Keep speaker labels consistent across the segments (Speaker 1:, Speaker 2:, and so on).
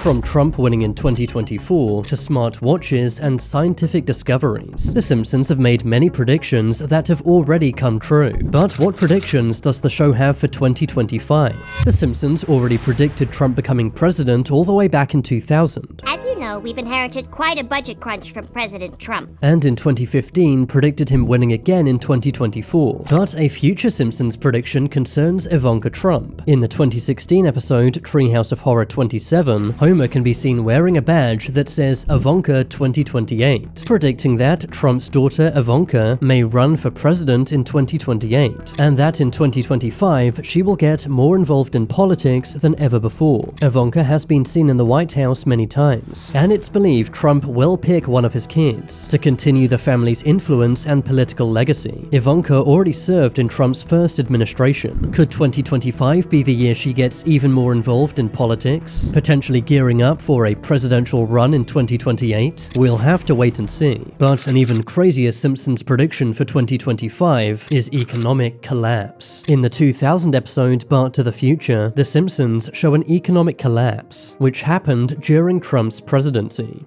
Speaker 1: From Trump winning in 2024 to smart watches and scientific discoveries, The Simpsons have made many predictions that have already come true. But what predictions does the show have for 2025? The Simpsons already predicted Trump becoming president all the way back in 2000.
Speaker 2: As you know, we've inherited quite a budget crunch from President Trump.
Speaker 1: And in 2015 predicted him winning again in 2024. But a future Simpsons prediction concerns Ivanka Trump. In the 2016 episode Treehouse of Horror 27, Homer can be seen wearing a badge that says Ivanka 2028, predicting that Trump's daughter Ivanka may run for president in 2028, and that in 2025 she will get more involved in politics than ever before. Ivanka has been seen in the White House many times, and it's believed Trump will pick one of his kids to continue the family's influence and political legacy. Ivanka already served in Trump's first administration. Could 2025 be the year she gets even more involved in politics, potentially gearing up for a presidential run in 2028? We'll have to wait and see. But an even crazier Simpsons prediction for 2025 is economic collapse. In the 2000 episode Bart to the Future, The Simpsons show an economic collapse, which happened during Trump's presidency.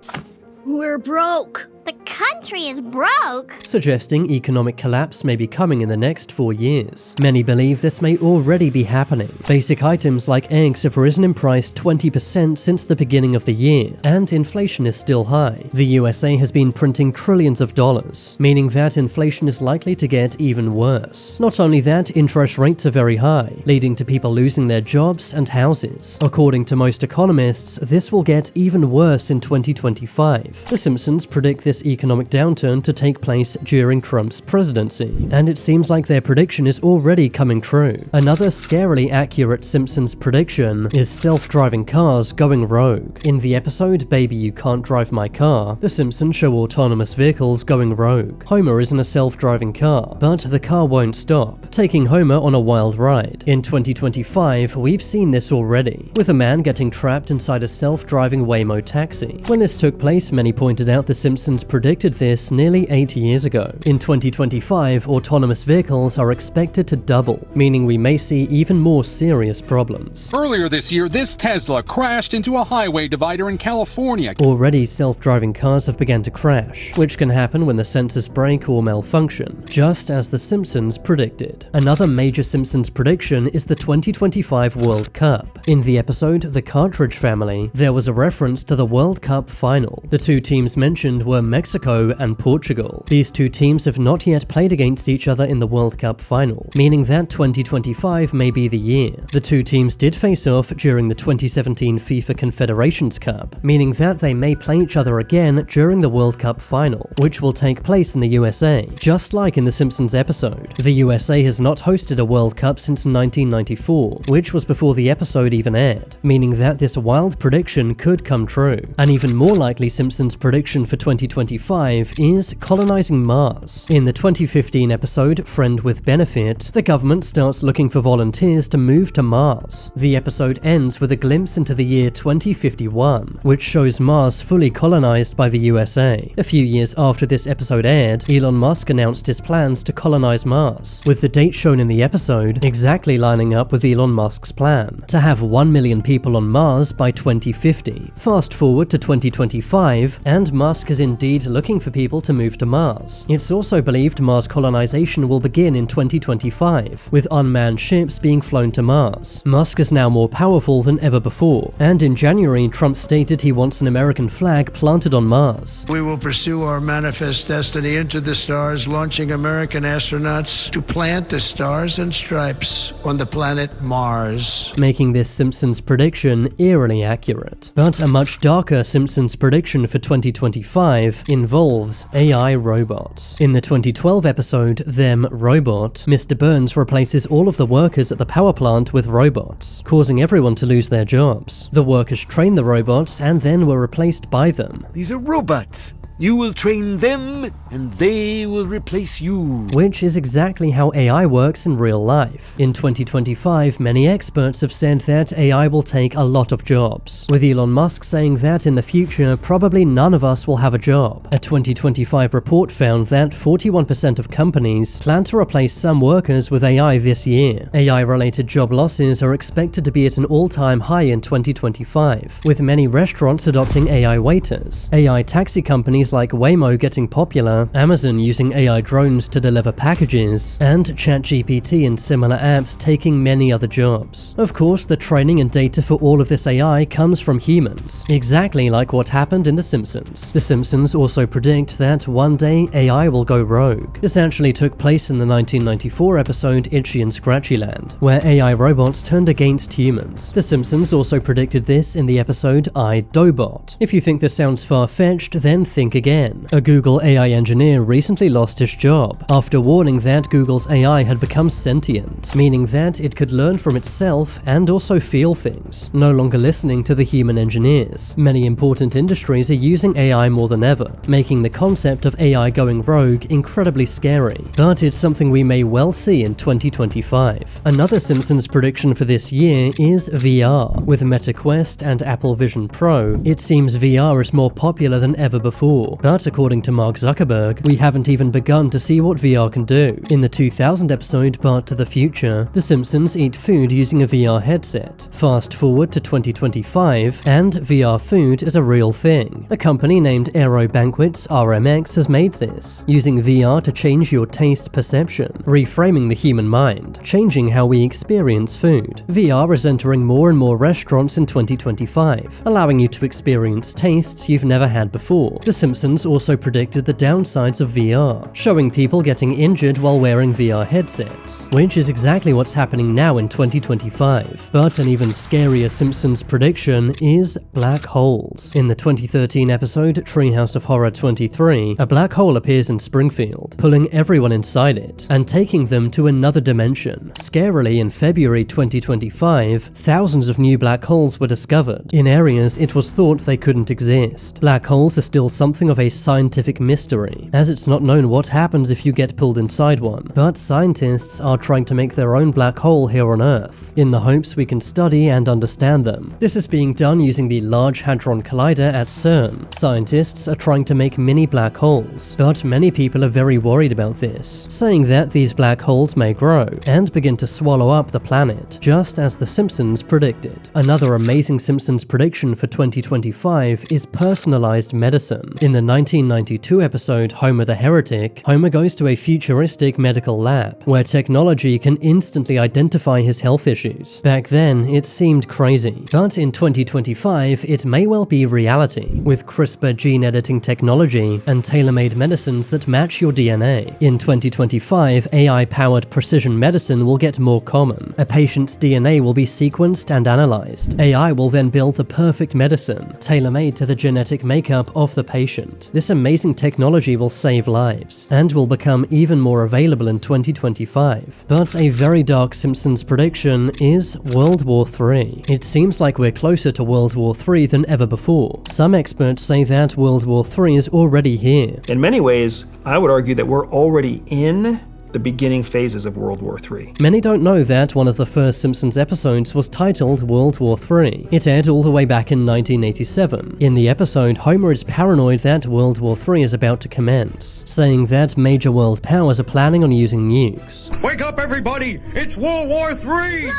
Speaker 3: We're broke.
Speaker 2: The country is broke?
Speaker 1: Suggesting economic collapse may be coming in the next 4 years. Many believe this may already be happening. Basic items like eggs have risen in price 20% since the beginning of the year, and inflation is still high. The USA has been printing trillions of dollars, meaning that inflation is likely to get even worse. Not only that, interest rates are very high, leading to people losing their jobs and houses. According to most economists, this will get even worse in 2025. The Simpsons predict this economic downturn to take place during Trump's presidency, and it seems like their prediction is already coming true. Another scarily accurate Simpsons prediction is self-driving cars going rogue. In the episode Baby You Can't Drive My Car, The Simpsons show autonomous vehicles going rogue. Homer is in a self-driving car, but the car won't stop, taking Homer on a wild ride. In 2025, we've seen this already, with a man getting trapped inside a self-driving Waymo taxi. When this took place, many pointed out The Simpsons predicted this nearly 8 years ago. In 2025, autonomous vehicles are expected to double, meaning we may see even more serious problems.
Speaker 4: Earlier this year, this Tesla crashed into a highway divider in California.
Speaker 1: Already, self-driving cars have begun to crash, which can happen when the sensors break or malfunction, just as The Simpsons predicted. Another major Simpsons prediction is the 2025 World Cup. In the episode The Cartridge Family, there was a reference to the World Cup final. The two teams mentioned were Mexico and Portugal. These two teams have not yet played against each other in the World Cup final, meaning that 2025 may be the year. The two teams did face off during the 2017 FIFA Confederations Cup, meaning that they may play each other again during the World Cup final, which will take place in the USA. Just like in the Simpsons episode, the USA has not hosted a World Cup since 1994, which was before the episode even aired, meaning that this wild prediction could come true. An even more likely Simpsons prediction for 2025 is colonizing Mars. In the 2015 episode Friend with Benefit, the government starts looking for volunteers to move to Mars. The episode ends with a glimpse into the year 2051, which shows Mars fully colonized by the USA. A few years after this episode aired, Elon Musk announced his plans to colonize Mars, with the date shown in the episode exactly lining up with Elon Musk's plan, to have 1 million people on Mars by 2050. Fast forward to 2025, and Musk is indeed looking for people to move to Mars. It's also believed Mars colonization will begin in 2025, with unmanned ships being flown to Mars. Musk is now more powerful than ever before, and in January, Trump stated he wants an American flag planted on Mars.
Speaker 5: We will pursue our manifest destiny into the stars, launching American astronauts to plant the stars and stripes on the planet Mars.
Speaker 1: Making this Simpsons prediction eerily accurate. But a much darker Simpsons prediction for 2025 involves AI robots. In the 2012 episode Them Robot, Mr. Burns replaces all of the workers at the power plant with robots, causing everyone to lose their jobs. The workers trained the robots and then were replaced by them.
Speaker 6: These are robots. You will train them, and they will replace you.
Speaker 1: Which is exactly how AI works in real life. In 2025, many experts have said that AI will take a lot of jobs, with Elon Musk saying that in the future, probably none of us will have a job. A 2025 report found that 41% of companies plan to replace some workers with AI this year. AI-related job losses are expected to be at an all-time high in 2025, with many restaurants adopting AI waiters, AI taxi companies like Waymo getting popular, Amazon using AI drones to deliver packages, and ChatGPT and similar apps taking many other jobs. Of course, the training and data for all of this AI comes from humans, exactly like what happened in The Simpsons. The Simpsons also predict that one day AI will go rogue. This actually took place in the 1994 episode Itchy and Scratchy Land, where AI robots turned against humans. The Simpsons also predicted this in the episode I, Dobot. If you think this sounds far-fetched, then think again. A Google AI engineer recently lost his job after warning that Google's AI had become sentient, meaning that it could learn from itself and also feel things, no longer listening to the human engineers. Many important industries are using AI more than ever, making the concept of AI going rogue incredibly scary. But it's something we may well see in 2025. Another Simpsons prediction for this year is VR. With Meta Quest and Apple Vision Pro, it seems VR is more popular than ever before. But according to Mark Zuckerberg, we haven't even begun to see what VR can do. In the 2000 episode Bart to the Future, the Simpsons eat food using a VR headset. Fast forward to 2025, and VR food is a real thing. A company named Aero Banquets RMX has made this, using VR to change your taste perception, reframing the human mind, changing how we experience food. VR is entering more and more restaurants in 2025, allowing you to experience tastes you've never had before. The Simpsons also predicted the downsides of VR, showing people getting injured while wearing VR headsets, which is exactly what's happening now in 2025. But an even scarier Simpsons prediction is black holes. In the 2013 episode Treehouse of Horror 23, a black hole appears in Springfield, pulling everyone inside it and taking them to another dimension. Scarily, in February 2025, thousands of new black holes were discovered in areas it was thought they couldn't exist. Black holes are still something of a scientific mystery, as it's not known what happens if you get pulled inside one. But scientists are trying to make their own black hole here on Earth, in the hopes we can study and understand them. This is being done using the Large Hadron Collider at CERN. Scientists are trying to make mini black holes, but many people are very worried about this, saying that these black holes may grow and begin to swallow up the planet, just as The Simpsons predicted. Another amazing Simpsons prediction for 2025 is personalized medicine. In the 1992 episode Homer the Heretic, Homer goes to a futuristic medical lab, where technology can instantly identify his health issues. Back then, it seemed crazy, but in 2025, it may well be reality, with CRISPR gene editing technology and tailor-made medicines that match your DNA. In 2025, AI-powered precision medicine will get more common. A patient's DNA will be sequenced and analyzed. AI will then build the perfect medicine, tailor-made to the genetic makeup of the patient. This amazing technology will save lives, and will become even more available in 2025. But a very dark Simpsons prediction is World War III. It seems like we're closer to World War III than ever before. Some experts say that World War III is already here.
Speaker 7: In many ways, I would argue that we're already in the beginning phases of World War III.
Speaker 1: Many don't know that one of the first Simpsons episodes was titled World War III. It aired all the way back in 1987. In the episode, Homer is paranoid that World War III is about to commence, saying that major world powers are planning on using nukes.
Speaker 8: Wake up, everybody! It's World War III!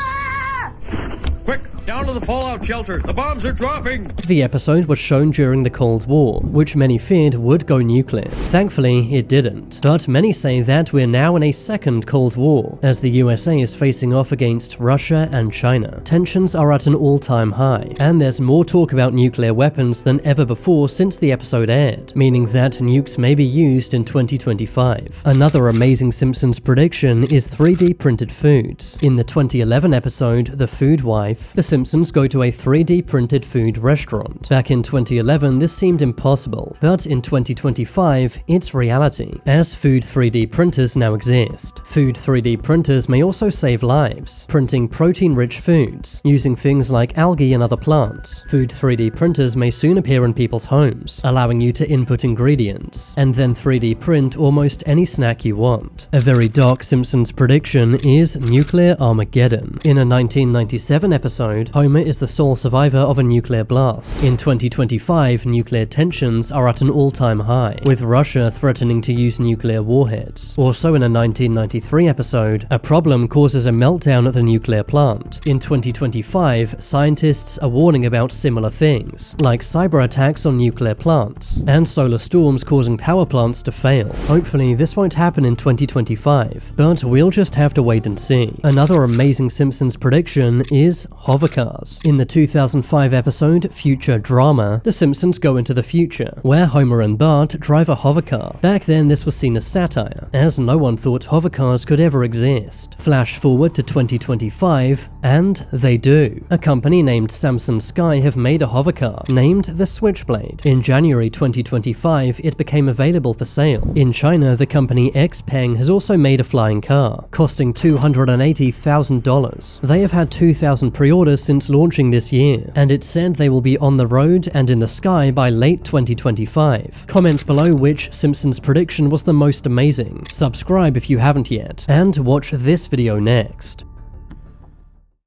Speaker 8: Quick, down to the fallout shelter. The bombs are dropping!
Speaker 1: The episode was shown during the Cold War, which many feared would go nuclear. Thankfully, it didn't. But many say that we're now in a second Cold War, as the USA is facing off against Russia and China. Tensions are at an all-time high, and there's more talk about nuclear weapons than ever before since the episode aired, meaning that nukes may be used in 2025. Another amazing Simpsons prediction is 3D printed foods. In the 2011 episode The Food Wife, the Simpsons go to a 3D printed food restaurant. Back in 2011, this seemed impossible, but in 2025, it's reality, as food 3D printers now exist. Food 3D printers may also save lives, printing protein-rich foods, using things like algae and other plants. Food 3D printers may soon appear in people's homes, allowing you to input ingredients, and then 3D print almost any snack you want. A very dark Simpsons prediction is nuclear Armageddon. In a 1997 episode, Homer is the sole survivor of a nuclear blast. In 2025, nuclear tensions are at an all-time high, with Russia threatening to use nuclear warheads. Also in a 1993 episode, a problem causes a meltdown at the nuclear plant. In 2025, scientists are warning about similar things, like cyber attacks on nuclear plants, and solar storms causing power plants to fail. Hopefully, this won't happen in 2025, but we'll just have to wait and see. Another amazing Simpsons prediction is hovercars. In the 2005 episode Future Drama, the Simpsons go into the future, where Homer and Bart drive a hovercar. Back then, this was seen as satire, as no one thought hovercars could ever exist. Flash forward to 2025, and they do. A company named Samsung Sky have made a hovercar, named the Switchblade. In January 2025, it became available for sale. In China, the company Xpeng has also made a flying car, costing $280,000. They have had 2,000 pre-orders since launching this year, and it's said they will be on the road and in the sky by late 2025. Comment below which Simpsons prediction was the most amazing. Subscribe if you haven't yet, and watch this video next.